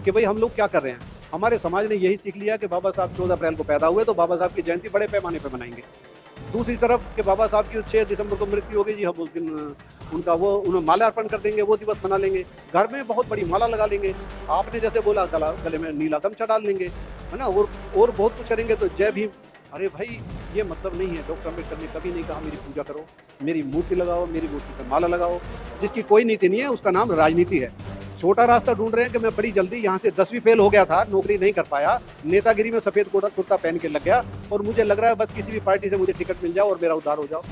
कि भाई हम लोग क्या कर रहे हैं। हमारे समाज ने यही सीख लिया कि बाबा साहब 14 अप्रैल को पैदा हुए तो बाबा साहब की जयंती बड़े पैमाने पर मनाएंगे। दूसरी तरफ कि बाबा साहब की 6 दिसंबर को मृत्यु हो गई जी, हम उस दिन उनका वो उन्हें माल्यार्पण कर देंगे, वो दिवस मना लेंगे, घर में बहुत बड़ी माला लगा लेंगे, आपने जैसे बोला गले में नीला गमछा डाल लेंगे, है ना, और बहुत कुछ करेंगे। तो जय भीम, अरे भाई ये मतलब नहीं है। डॉक्टर अम्बेडकर ने कभी नहीं कहा मेरी पूजा करो, मेरी मूर्ति लगाओ, मेरी मूर्ति पर माला लगाओ। जिसकी कोई नीति नहीं है उसका नाम राजनीति है। छोटा रास्ता ढूंढ रहे हैं कि मैं बड़ी जल्दी यहाँ से 10वीं फेल हो गया था, नौकरी नहीं कर पाया, नेतागिरी में सफेद कुर्ता पहन के लग गया और मुझे लग रहा है बस किसी भी पार्टी से मुझे टिकट मिल जाओ और मेरा उद्धार हो जाओ।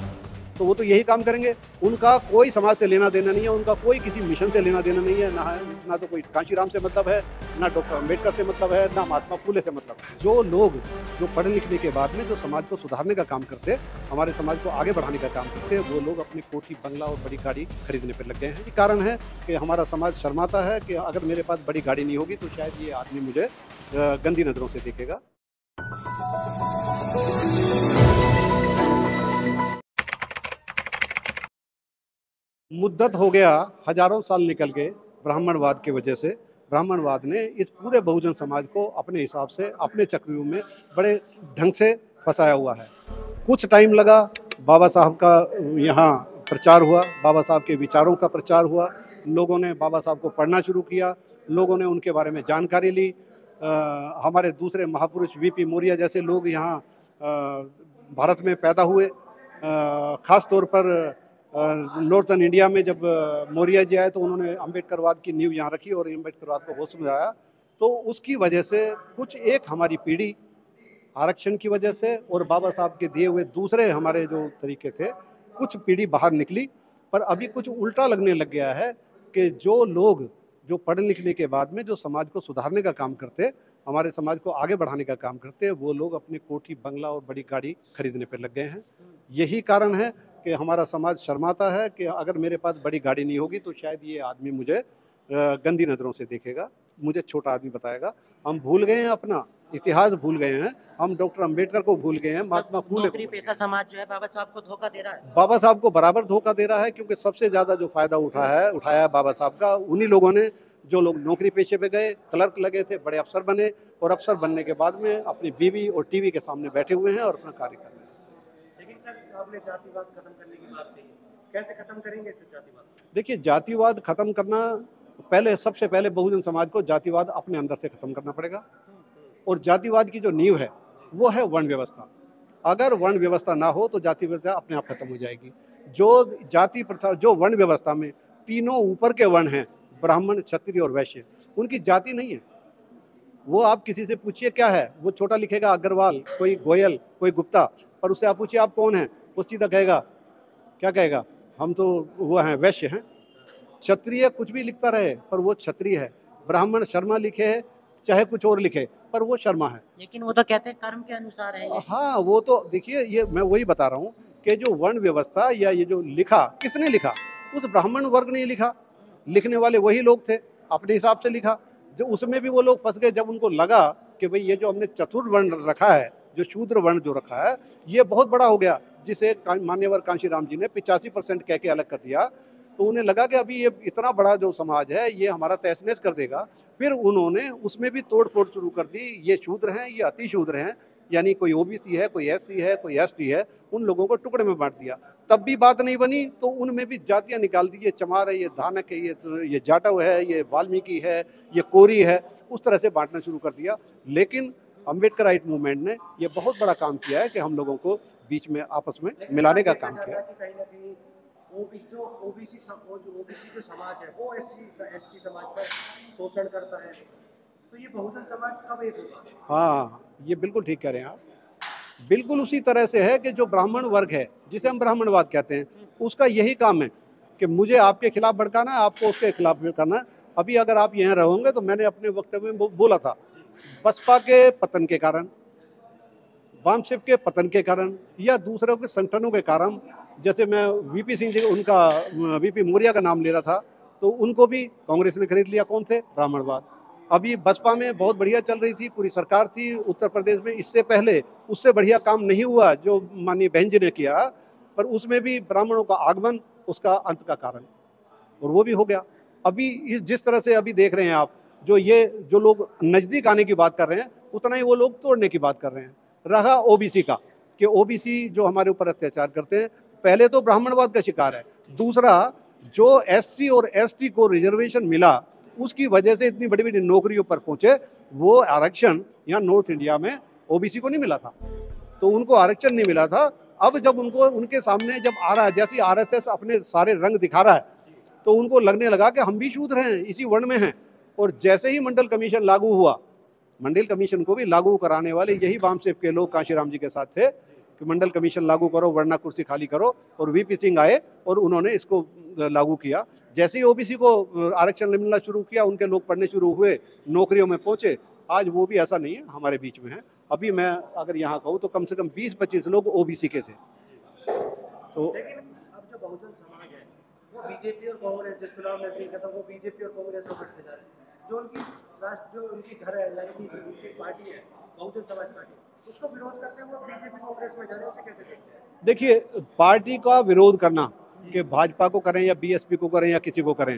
तो वो तो यही काम करेंगे। उनका कोई समाज से लेना देना नहीं है, उनका कोई किसी मिशन से लेना देना नहीं है, ना तो कोई कांशीराम से मतलब है, ना डॉक्टर अम्बेडकर से मतलब है, ना महात्मा फुले से मतलब है। जो लोग जो पढ़े लिखने के बाद में जो समाज को सुधारने का काम करते, हमारे समाज को आगे बढ़ाने का काम करते, वो लोग अपने कोठी बंगला और बड़ी गाड़ी खरीदने पर लग गए हैं। ये कारण है कि हमारा समाज शर्माता है कि अगर मेरे पास बड़ी गाड़ी नहीं होगी तो शायद ये आदमी मुझे गंदी नजरों से देखेगा। मुद्दत हो गया, हजारों साल निकल गए ब्राह्मणवाद की वजह से। ब्राह्मणवाद ने इस पूरे बहुजन समाज को अपने हिसाब से अपने चक्रव्यूह में बड़े ढंग से फंसाया हुआ है। कुछ टाइम लगा, बाबा साहब का यहाँ प्रचार हुआ, बाबा साहब के विचारों का प्रचार हुआ, लोगों ने बाबा साहब को पढ़ना शुरू किया, लोगों ने उनके बारे में जानकारी ली। हमारे दूसरे महापुरुष वीपी मौर्य जैसे लोग यहाँ भारत में पैदा हुए। ख़ास तौर पर नॉर्थन इंडिया में जब मौर्य जी आए तो उन्होंने अम्बेडकरवाद की नींव यहाँ रखी और अम्बेडकरवाद को बहुत समझाया। तो उसकी वजह से कुछ एक हमारी पीढ़ी आरक्षण की वजह से और बाबा साहब के दिए हुए दूसरे हमारे जो तरीके थे, कुछ पीढ़ी बाहर निकली। पर अभी कुछ उल्टा लगने लग गया है कि जो लोग जो पढ़ लिखने के बाद में जो समाज को सुधारने का काम करते, हमारे समाज को आगे बढ़ाने का काम करते, वो लोग अपने कोठी बंगला और बड़ी गाड़ी खरीदने पर लग गए हैं। यही कारण है कि हमारा समाज शर्माता है कि अगर मेरे पास बड़ी गाड़ी नहीं होगी तो शायद ये आदमी मुझे गंदी नज़रों से देखेगा, मुझे छोटा आदमी बताएगा। हम भूल गए हैं, अपना इतिहास भूल गए हैं, हम डॉक्टर अम्बेडकर को भूल गए हैं, महात्मा फुले नौकरी पेशा समाज जो है बाबा साहब को धोखा दे रहा है। बाबा साहब को बराबर धोखा दे रहा है, क्योंकि सबसे ज़्यादा जो फायदा उठाया है बाबा साहब का उन्हीं लोगों ने, जो लोग नौकरी पेशे पे गए, क्लर्क लगे थे, बड़े अफसर बने और अफसर बनने के बाद में अपनी बीवी और टीवी के सामने बैठे हुए हैं और अपना कार्य कर रहे हैं। लेकिन सर आपने जातिवाद खत्म करने की बात कही, कैसे खत्म करेंगे इसे जातिवाद? देखिए, जातिवाद खत्म करना, पहले सबसे पहले बहुजन समाज को जातिवाद अपने अंदर से खत्म करना पड़ेगा। और जातिवाद की जो नींव है वो है वर्ण व्यवस्था। अगर वर्ण व्यवस्था ना हो तो जाति व्यवस्था अपने आप खत्म हो जाएगी। जो जाति प्रथा, जो वर्ण व्यवस्था में तीनों ऊपर के वर्ण हैं, ब्राह्मण, क्षत्रिय और वैश्य, उनकी जाति नहीं है। वो आप किसी से पूछिए क्या है, वो छोटा लिखेगा अग्रवाल, कोई गोयल, कोई गुप्ता, पर उससे आप पूछिए आप कौन हैं, वो सीधा कहेगा, क्या कहेगा, हम तो वो हैं, वैश्य हैं। क्षत्रिय कुछ भी लिखता रहे पर वो क्षत्रिय है। ब्राह्मण शर्मा लिखे है, चाहे कुछ और लिखे, पर वो शर्मा है। लेकिन वो तो कहते हैं कर्म के अनुसार है ये। हाँ, वो तो देखिए, ये मैं वही बता रहा हूँ कि जो वर्ण व्यवस्था या ये जो लिखा, किसने लिखा? उस ब्राह्मण वर्ग ने लिखा। लिखने वाले वही लोग थे, अपने हिसाब से लिखा। जो उसमें भी वो लोग फंस गए जब उनको लगा कि भाई ये जो हमने चतुर्वर्ण रखा है, जो शूद्र वर्ण जो रखा है, ये बहुत बड़ा हो गया, जिसे मान्यवर कांशीराम जी ने 85% कह के अलग कर दिया। तो उन्हें लगा कि अभी ये इतना बड़ा जो समाज है ये हमारा तहस नहस कर देगा। फिर उन्होंने उसमें भी तोड़ फोड़ शुरू कर दी। ये शूद्र हैं, ये अति शूद्र हैं, यानी कोई ओबीसी है, कोई एससी है, कोई एसटी है, उन लोगों को टुकड़े में बांट दिया। तब भी बात नहीं बनी तो उनमें भी जातियां निकाल दी। ये चमार है, ये धानक है, ये जाटव है, ये वाल्मीकि है, ये कोरी है, उस तरह से बांटना शुरू कर दिया। लेकिन अम्बेडकराइट मूवमेंट ने ये बहुत बड़ा काम किया है कि हम लोगों को बीच में आपस में मिलाने का काम किया। ओबीसी जो समाज है वो एसटी समाज पर शोषण करता है, तो ये बहुजन समाज कब एक होगा? हाँ, ये बिल्कुल ठीक कह रहे हैं आप। बिल्कुल उसी तरह से है कि जो ब्राह्मण वर्ग है, जिसे हम ब्राह्मणवाद कहते हैं, उसका यही काम है कि मुझे आपके खिलाफ भड़काना है, आपको उसके खिलाफ भड़काना है। अभी अगर आप यहाँ रहोगे तो मैंने अपने वक्तव्य में बोला था, बसपा के पतन के कारण, वामशिव के पतन के कारण या दूसरों के संगठनों के कारण, जैसे मैं वीपी सिंह जी, उनका वीपी मौर्य का नाम ले रहा था, तो उनको भी कांग्रेस ने खरीद लिया। कौन से? ब्राह्मणवाद। अभी बसपा में बहुत बढ़िया चल रही थी, पूरी सरकार थी उत्तर प्रदेश में, इससे पहले उससे बढ़िया काम नहीं हुआ जो माननीय बहन जी ने किया, पर उसमें भी ब्राह्मणों का आगमन उसका अंत का कारण, और वो भी हो गया। अभी जिस तरह से अभी देख रहे हैं आप, जो ये जो लोग नज़दीक आने की बात कर रहे हैं उतना ही वो लोग तोड़ने की बात कर रहे हैं। रहा ओबीसी का, कि ओबीसी जो हमारे ऊपर अत्याचार करते हैं, पहले तो ब्राह्मणवाद का शिकार है, दूसरा जो एससी और एसटी को रिजर्वेशन मिला उसकी वजह से इतनी बड़ी बड़ी नौकरियों पर पहुंचे। वो आरक्षण यहाँ नॉर्थ इंडिया में ओबीसी को नहीं मिला था, तो उनको आरक्षण नहीं मिला था। अब जब उनको उनके सामने जब आ रहा है, जैसे आरएसएस अपने सारे रंग दिखा रहा है, तो उनको लगने लगा कि हम भी शूद्र हैं, इसी वर्ण में हैं। और जैसे ही मंडल कमीशन लागू हुआ, मंडल कमीशन को भी लागू कराने वाले यही बामसेप के लोग कांशीराम जी के साथ थे कि मंडल कमीशन लागू करो वरना कुर्सी खाली करो, और वीपी सिंह आए और उन्होंने इसको लागू किया। जैसे ही ओबीसी को आरक्षण मिलना शुरू किया, उनके लोग पढ़ने शुरू हुए, नौकरियों में पहुंचे। आज वो भी ऐसा नहीं है, हमारे बीच में है। अभी मैं अगर यहाँ कहूँ तो कम से कम 20-25 लोग ओबीसी के थे। तो लेकिन अब जो बहुजन समाज है वो बीजेपी और कांग्रेस, जिस चुनाव में नहीं खत्म, वो बीजेपी और कांग्रेस को बढ़ते जा रहे हैं। जो उनकी राष्ट्र, जो उनकी घर है, यानी कि उनकी पार्टी है बहुजन समाज पार्टी, उसको विरोध करते हैं, वो बीजेपी कांग्रेस में जा रहे हैं, इसे कैसे देखते हैं? देखिए, पार्टी का विरोध करना, कि भाजपा को करें या बीएसपी को करें या किसी को करें,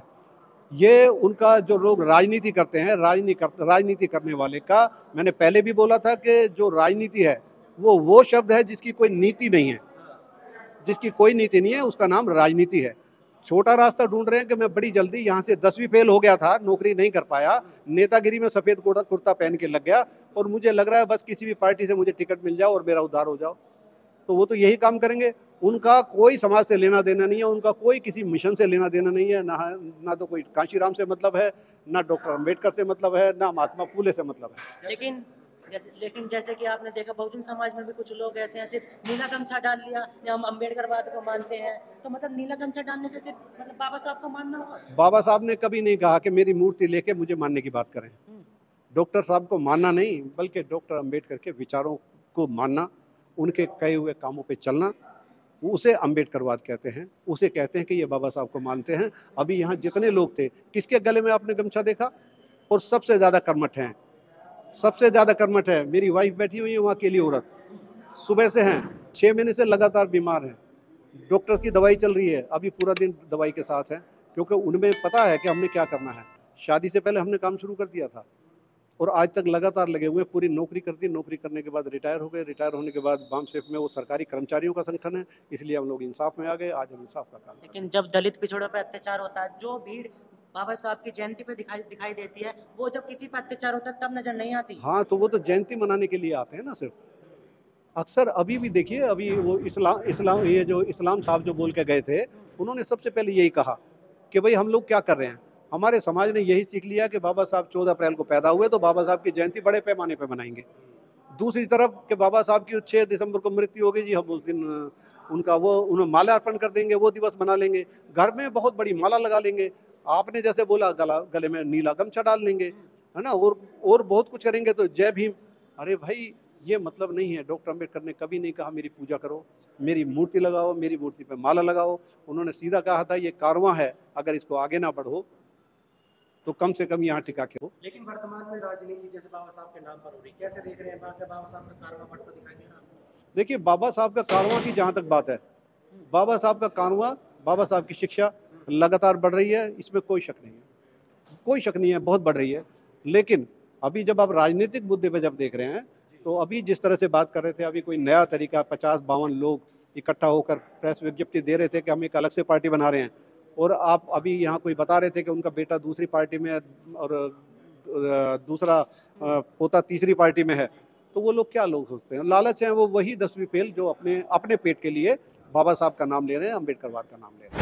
ये उनका जो लोग राजनीति करते हैं, राजनीति करने वाले का, मैंने पहले भी बोला था कि जो राजनीति है वो शब्द है जिसकी कोई नीति नहीं है, जिसकी कोई नीति नहीं है, उसका नाम राजनीति है। छोटा रास्ता ढूंढ रहे हैं कि मैं बड़ी जल्दी यहाँ से 10वीं फेल हो गया था, नौकरी नहीं कर पाया, नेतागिरी में सफ़ेद कुर्ता पहन के लग गया, और मुझे लग रहा है बस किसी भी पार्टी से मुझे टिकट मिल जाओ और मेरा उद्धार हो जाओ। तो वो तो यही काम करेंगे। उनका कोई समाज से लेना देना नहीं है, उनका कोई किसी मिशन से लेना देना नहीं है, ना तो कोई कांशीराम से मतलब है, ना डॉक्टर अंबेडकर से मतलब है, ना महात्मा फूले से मतलब है। लेकिन जैसे कि आपने देखा बहुजन समाज में भी कुछ लोग ऐसे हैं, सिर्फ नीला गमछा डाल लिया या हम अम्बेडकरवाद को मानते हैं, तो मतलब नीला गमछा डालने से सिर्फ मतलब बाबा साहब को मानना होगा? बाबा साहब ने कभी नहीं कहा कि मेरी मूर्ति लेके मुझे मानने की बात करें। डॉक्टर साहब को मानना नहीं, बल्कि डॉक्टर अंबेडकर के विचारों को मानना, उनके कहे हुए कामों पे चलना, उसे अंबेडकरवाद कहते हैं। उसे कहते हैं कि ये बाबा साहब को मानते हैं। अभी यहाँ जितने लोग थे, किसके गले में आपने गमछा देखा? और सबसे ज़्यादा कर्मठ हैं, सबसे ज़्यादा कर्मठ है। मेरी वाइफ बैठी हुई है वहाँ, अकेली औरत, सुबह से हैं, 6 महीने से लगातार बीमार हैं, डॉक्टर की दवाई चल रही है, अभी पूरा दिन दवाई के साथ है, क्योंकि उनमें पता है कि हमने क्या करना है। शादी से पहले हमने काम शुरू कर दिया था और आज तक लगातार लगे हुए, पूरी नौकरी कर दी। नौकरी करने के बाद रिटायर हो गए। रिटायर होने के बाद बामसेप में वो सरकारी कर्मचारियों का संगठन है, इसलिए हम लोग इंसाफ में आ गए। आज हम इंसाफ का काम। लेकिन जब दलित पिछड़ों पर अत्याचार होता है, जो भीड़ बाबा साहब की जयंती पे दिखाई देती है, वो जब किसी पर अत्याचार होता है तब नजर नहीं आती। हाँ, तो वो तो जयंती मनाने के लिए आते हैं ना सिर्फ। अक्सर अभी भी देखिए, अभी वो इस्लाम साहब जो बोल के गए थे, उन्होंने सबसे पहले यही कहा कि भाई हम लोग क्या कर रहे हैं। हमारे समाज ने यही सीख लिया कि बाबा साहब 14 अप्रैल को पैदा हुए, तो बाबा साहब की जयंती बड़े पैमाने पे मनाएंगे। दूसरी तरफ कि बाबा साहब की 6 दिसंबर को मृत्यु हो गई जी, हम उस दिन उनका उन्हें माला अर्पण कर देंगे, वो दिवस मना लेंगे, घर में बहुत बड़ी माला लगा लेंगे, आपने जैसे बोला गले में नीला गमछा डाल लेंगे, है ना, और बहुत कुछ करेंगे। तो जय भीम, अरे भाई ये मतलब नहीं है। डॉक्टर अंबेडकर ने कभी नहीं कहा मेरी पूजा करो, मेरी मूर्ति लगाओ, मेरी मूर्ति पे माला लगाओ। उन्होंने सीधा कहा था ये कारवां है, अगर इसको आगे ना बढ़ो तो कम से कम यहाँ टिका के हो। लेकिन वर्तमान में राजनीति जैसे बाबा साहब के नाम पर हो रही, कैसे देख रहे हैं? बाबा साहब का कारवां बढ़ता दिखाई दे रहा? देखिए, बाबा साहब का कारवां की जहाँ तक बात है, बाबा साहब का कारवां, बाबा साहब की शिक्षा लगातार बढ़ रही है, इसमें कोई शक नहीं है, कोई शक नहीं है, बहुत बढ़ रही है। लेकिन अभी जब आप राजनीतिक मुद्दे पे जब देख रहे हैं, तो अभी जिस तरह से बात कर रहे थे, अभी कोई नया तरीका 50-52 लोग इकट्ठा होकर प्रेस विज्ञप्ति दे रहे थे कि हम एक अलग से पार्टी बना रहे हैं, और आप अभी यहाँ कोई बता रहे थे कि उनका बेटा दूसरी पार्टी में है और दूसरा पोता तीसरी पार्टी में है। तो वो लोग क्या लोग सोचते हैं? लालच है, वो वही 10वीं फेल जो अपने पेट के लिए बाबा साहब का नाम ले रहे हैं, अंबेडकरवाद का नाम ले रहे हैं।